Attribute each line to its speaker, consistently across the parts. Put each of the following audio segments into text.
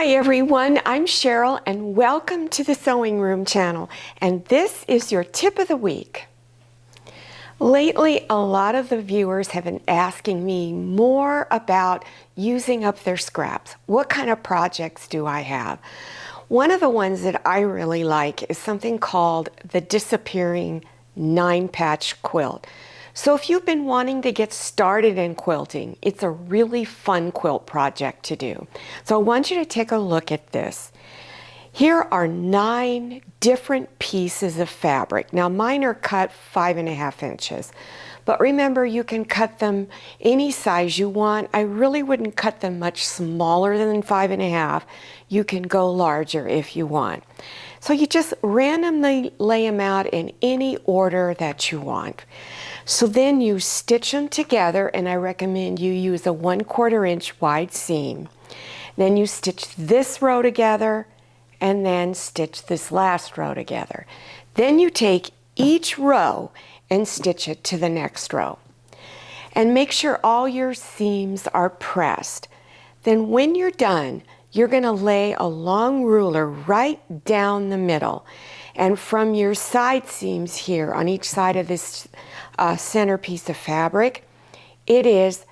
Speaker 1: Hi everyone, I'm Cheryl and welcome to the Sewing Room channel, and this is your tip of the week. Lately, a lot of the viewers have been asking me more about using up their scraps. What kind of projects do I have? One of the ones that I really like is something called the Disappearing 9-Patch Quilt. So if you've been wanting to get started in quilting, it's a really fun quilt project to do. So I want you to take a look at this. Here are 9 different pieces of fabric. Now mine are cut 5.5 inches, but remember you can cut them any size you want. I really wouldn't cut them much smaller than 5.5. You can go larger if you want. So you just randomly lay them out in any order that you want. So then you stitch them together, and I recommend you use a 1/4 inch wide seam. Then you stitch this row together and then stitch this last row together. Then you take each row and stitch it to the next row. And make sure all your seams are pressed. Then when you're done, you're going to lay a long ruler right down the middle. And from your side seams here on each side of this center piece of fabric, it is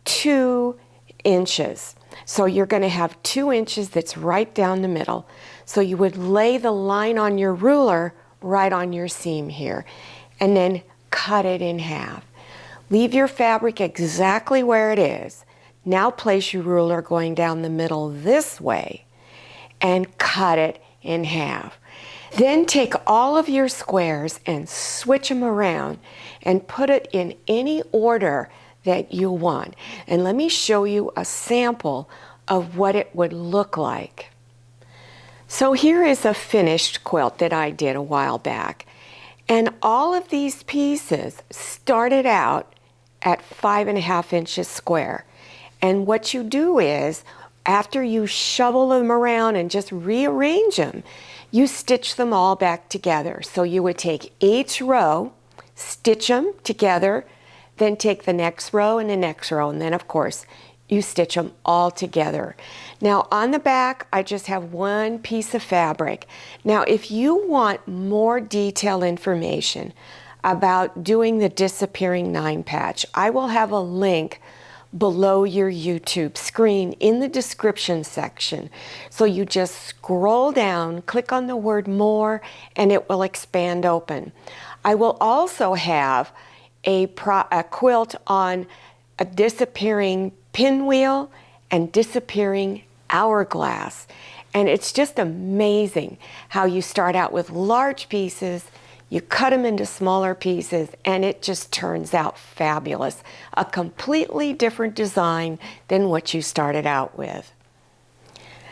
Speaker 1: 2 inches. So you're going to have 2 inches that's right down the middle. So you would lay the line on your ruler right on your seam here and then cut it in half. Leave your fabric exactly where it is. Now place your ruler going down the middle this way and cut it in half. Then take all of your squares and switch them around and put it in any order that you want. And let me show you a sample of what it would look like. So here is a finished quilt that I did a while back. And all of these pieces started out at 5.5 inches square. And what you do is, after you shovel them around and just rearrange them, you stitch them all back together. So you would take each row, stitch them together, then take the next row and the next row, and then of course you stitch them all together. Now on the back, I just have one piece of fabric. Now if you want more detailed information about doing the Disappearing 9-Patch, I will have a link below your YouTube screen in the description section. So you just scroll down, click on the word more, and it will expand open. I will also have a quilt on a disappearing pinwheel and disappearing hourglass. And it's just amazing how you start out with large pieces, you cut them into smaller pieces, and it just turns out fabulous. A completely different design than what you started out with.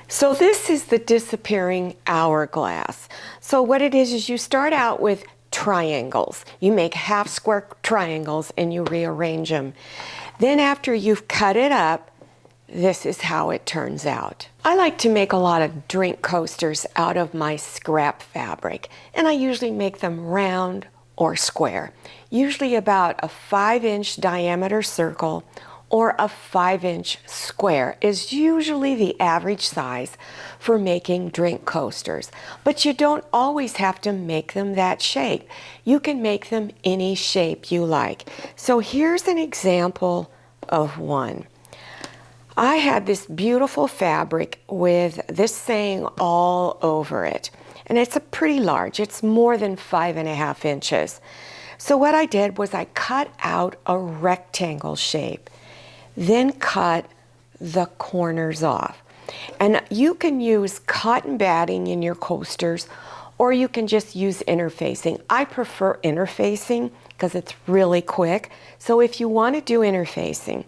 Speaker 1: So this is the Disappearing Hourglass. So what it is you start out with triangles. You make half square triangles and you rearrange them. Then after you've cut it up, this is how it turns out. I like to make a lot of drink coasters out of my scrap fabric, and I usually make them round or square. Usually about a 5-inch diameter circle or a 5-inch square is usually the average size for making drink coasters. But you don't always have to make them that shape. You can make them any shape you like. So here's an example of one. I had this beautiful fabric with this saying all over it. And it's a pretty large, it's more than 5.5 inches. So what I did was I cut out a rectangle shape, then cut the corners off. And you can use cotton batting in your coasters, or you can just use interfacing. I prefer interfacing because it's really quick. So if you want to do interfacing,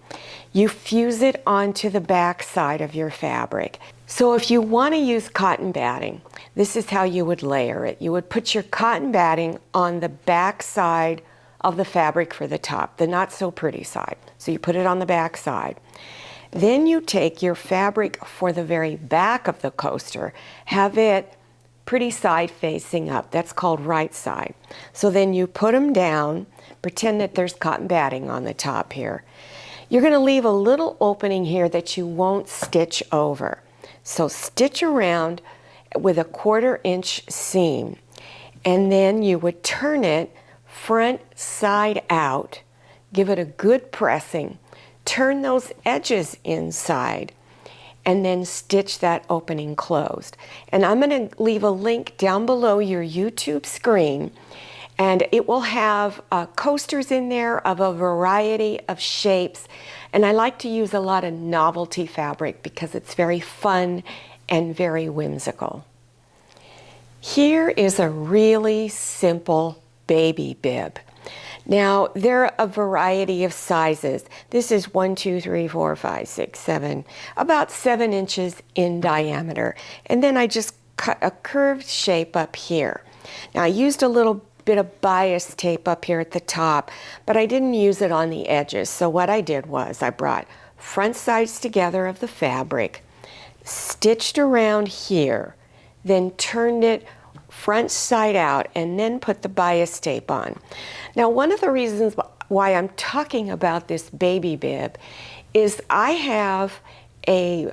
Speaker 1: you fuse it onto the back side of your fabric. So if you want to use cotton batting, this is how you would layer it. You would put your cotton batting on the back side of the fabric for the top, the not so pretty side. So you put it on the back side. Then you take your fabric for the very back of the coaster, have it pretty side facing up. That's called right side. So then you put them down, pretend that there's cotton batting on the top here. You're going to leave a little opening here that you won't stitch over. So stitch around with a 1/4 inch seam, and then you would turn it front side out, give it a good pressing, turn those edges inside, and then stitch that opening closed. And I'm going to leave a link down below your YouTube screen, and it will have coasters in there of a variety of shapes. And I like to use a lot of novelty fabric because it's very fun and very whimsical. Here is a really simple baby bib. Now, there are a variety of sizes. This is 1, 2, 3, 4, 5, 6, 7, about 7 inches in diameter. And then I just cut a curved shape up here. Now, I used a little bit of bias tape up here at the top, but I didn't use it on the edges. So what I did was I brought front sides together of the fabric, stitched around here, then turned it front side out, and then put the bias tape on. Now, one of the reasons why I'm talking about this baby bib is I have a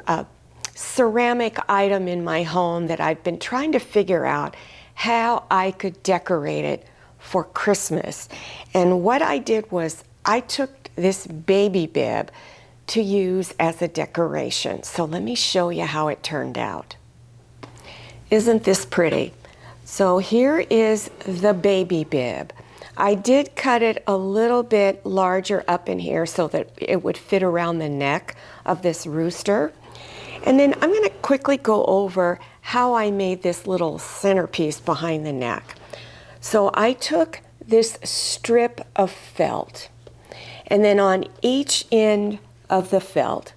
Speaker 1: ceramic item in my home that I've been trying to figure out how I could decorate it for Christmas. And what I did was I took this baby bib to use as a decoration. So let me show you how it turned out. Isn't this pretty? So here is the baby bib. I did cut it a little bit larger up in here so that it would fit around the neck of this rooster. And then I'm going to quickly go over how I made this little centerpiece behind the neck. So I took this strip of felt, and then on each end of the felt,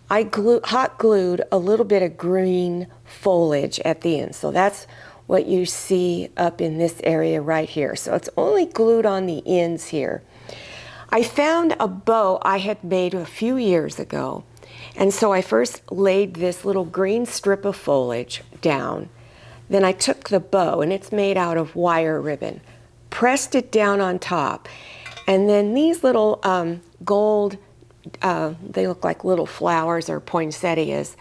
Speaker 1: I hot glued a little bit of green foliage at the end. So that's what you see up in this area right here. So it's only glued on the ends here. I found a bow I had made a few years ago, and so I first laid this little green strip of foliage down. Then I took the bow, and it's made out of wire ribbon, pressed it down on top, and then these little gold, they look like little flowers or poinsettias,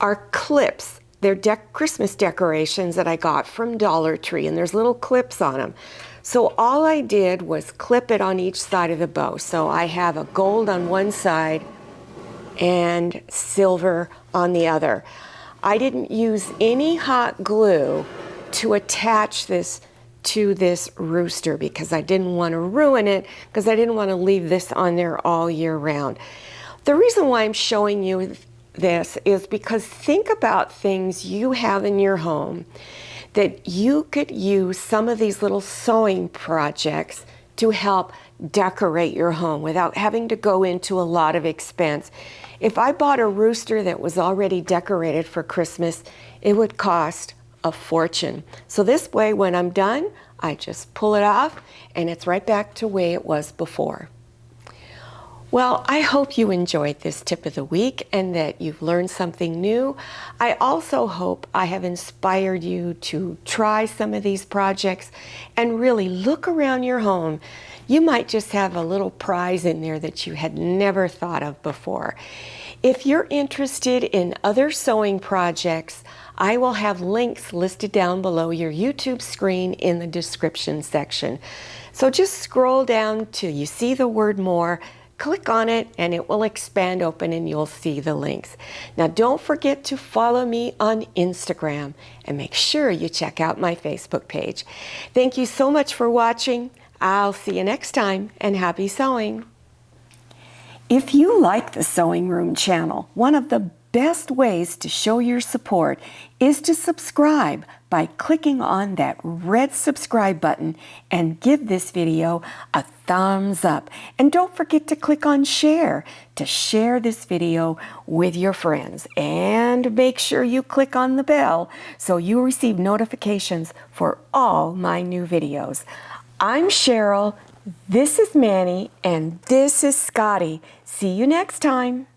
Speaker 1: are clips. They're Christmas decorations that I got from Dollar Tree, and there's little clips on them. So all I did was clip it on each side of the bow. So I have a gold on one side and silver on the other. I didn't use any hot glue to attach this to this rooster because I didn't want to ruin it, because I didn't want to leave this on there all year round. The reason why I'm showing you this is because think about things you have in your home that you could use some of these little sewing projects to help decorate your home without having to go into a lot of expense. If I bought a rooster that was already decorated for Christmas, it would cost a fortune. So this way, when I'm done, I just pull it off and it's right back to the way it was before. Well, I hope you enjoyed this tip of the week and that you've learned something new. I also hope I have inspired you to try some of these projects and really look around your home. You might just have a little prize in there that you had never thought of before. If you're interested in other sewing projects, I will have links listed down below your YouTube screen in the description section. So just scroll down till you see the word more, click on it, and it will expand open and you'll see the links. Now don't forget to follow me on Instagram and make sure you check out my Facebook page. Thank you so much for watching. I'll see you next time, and happy sewing. If you like the Sewing Room channel, one of the best ways to show your support is to subscribe by clicking on that red subscribe button and give this video a thumbs up. And don't forget to click on share to share this video with your friends. And make sure you click on the bell so you receive notifications for all my new videos. I'm Cheryl, this is Manny, and this is Scotty. See you next time.